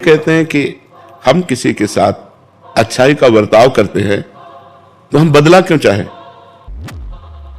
कहते हैं कि हम किसी के साथ अच्छाई का बर्ताव करते हैं तो हम बदला क्यों चाहें?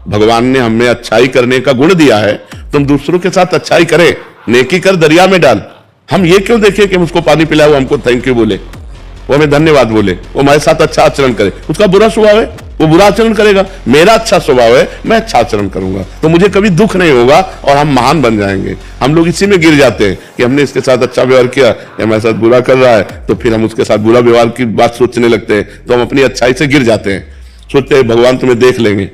भगवान ने हमें अच्छाई करने का गुण दिया है, तुम दूसरों के साथ अच्छाई करें, नेकी कर दरिया में डाल। हम ये क्यों देखें कि उसको पानी पिलाए, वो हमको थैंक यू बोले, वो हमें धन्यवाद बोले, वो हमारे साथ अच्छा आचरण करे। उसका बुरा स्वभाव है, वो बुरा आचरण करेगा। मेरा अच्छा स्वभाव है, मैं अच्छा आचरण करूंगा, तो मुझे कभी दुख नहीं होगा और हम महान बन जाएंगे। हम लोग इसी में गिर जाते हैं कि हमने इसके साथ अच्छा व्यवहार किया, या हमारे साथ बुरा कर रहा है, तो फिर हम उसके साथ बुरा व्यवहार की बात सोचने लगते हैं, तो हम अपनी अच्छाई से गिर जाते हैं। सोचते हैं भगवान तुम्हें देख लेंगे,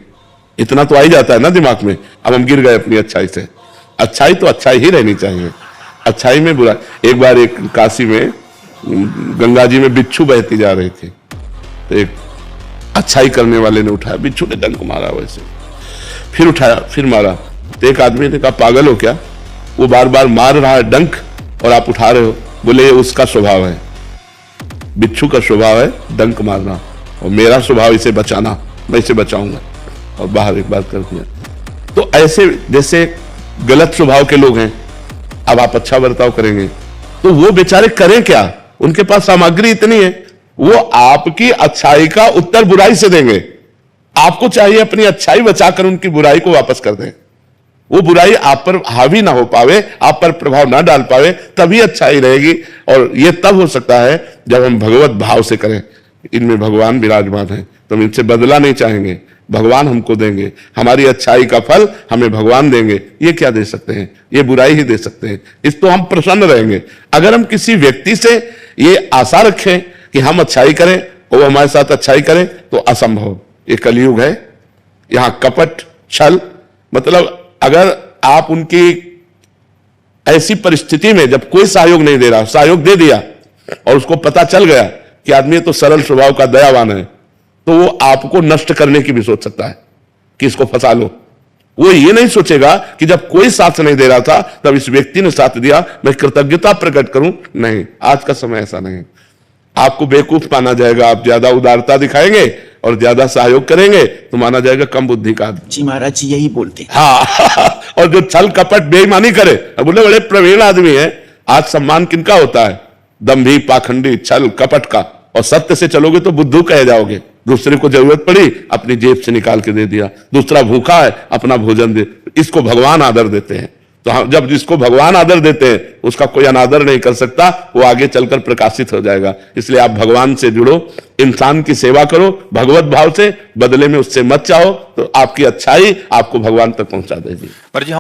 इतना तो आ ही जाता है ना दिमाग में। अब हम गिर गए अपनी अच्छाई से। अच्छाई तो अच्छाई ही रहनी चाहिए, अच्छाई में बुरा। एक बार एक काशी में गंगा जी में बिच्छू बहती जा रही थी, तो एक अच्छाई करने वाले ने उठाया, बिच्छू ने डंक मारा, वैसे फिर उठाया, फिर मारा। तो एक आदमी ने कहा पागल हो क्या, वो बार बार मार रहा है डंक और आप उठा रहे हो? बोले ये उसका स्वभाव है, बिच्छू का स्वभाव है डंक मारना, और मेरा स्वभाव इसे बचाना, मैं इसे बचाऊंगा। और बाहर एक बात कर दिया। तो ऐसे जैसे गलत स्वभाव के लोग हैं, अब आप अच्छा बर्ताव करेंगे तो वो बेचारे करें क्या? उनके पास सामग्री इतनी है, वो आपकी अच्छाई का उत्तर बुराई से देंगे। आपको चाहिए अपनी अच्छाई बचाकर उनकी बुराई को वापस कर दें। वो बुराई आप पर हावी ना हो पावे, आप पर प्रभाव ना डाल पावे, तभी अच्छाई रहेगी। और ये तब हो सकता है जब हम भगवत भाव से करें। इनमें भगवान विराजमान है, तो हम इनसे बदला नहीं चाहेंगे, भगवान हमको देंगे। हमारी अच्छाई का फल हमें भगवान देंगे। ये क्या दे सकते हैं? ये बुराई ही दे सकते हैं। इस तो हम प्रसन्न रहेंगे। अगर हम किसी व्यक्ति से ये आशा रखें कि हम अच्छाई करें और वो हमारे साथ अच्छाई करें, तो असंभव। ये कलयुग है, यहां कपट छल, मतलब अगर आप उनकी ऐसी परिस्थिति में जब कोई सहयोग नहीं दे रहा, सहयोग दे दिया और उसको पता चल गया कि आदमी तो सरल स्वभाव का दयावान है, तो वो आपको नष्ट करने की भी सोच सकता है कि इसको फंसा लो। वो ये नहीं सोचेगा कि जब कोई साथ नहीं दे रहा था तब इस व्यक्ति ने साथ दिया, मैं कृतज्ञता प्रकट करूं। नहीं, आज का समय ऐसा नहीं। आपको बेवकूफ माना जाएगा, आप ज्यादा उदारता दिखाएंगे और ज्यादा सहयोग करेंगे तो माना जाएगा कम बुद्धि का आदमी। जी महाराज जी यही बोलते हैं। हाँ और जो छल कपट बेईमानी करे, बोले बड़े प्रवीण आदमी है। आज सम्मान किनका होता है? दंभी, पाखंडी, छल कपट का। और सत्य से चलोगे तो बुद्धू कहे जाओगे। दूसरे को जरूरत पड़ी अपनी जेब से निकाल के दे दिया, दूसरा भूखा है अपना भोजन दे। इसको भगवान आदर देते हैं। तो हम जब जिसको भगवान आदर देते हैं उसका कोई अनादर नहीं कर सकता, वो आगे चलकर प्रकाशित हो जाएगा। इसलिए आप भगवान से जुड़ो, इंसान की सेवा करो भगवत भाव से, बदले में उससे मत चाहो, तो आपकी अच्छाई आपको भगवान तक पहुंचा देगी।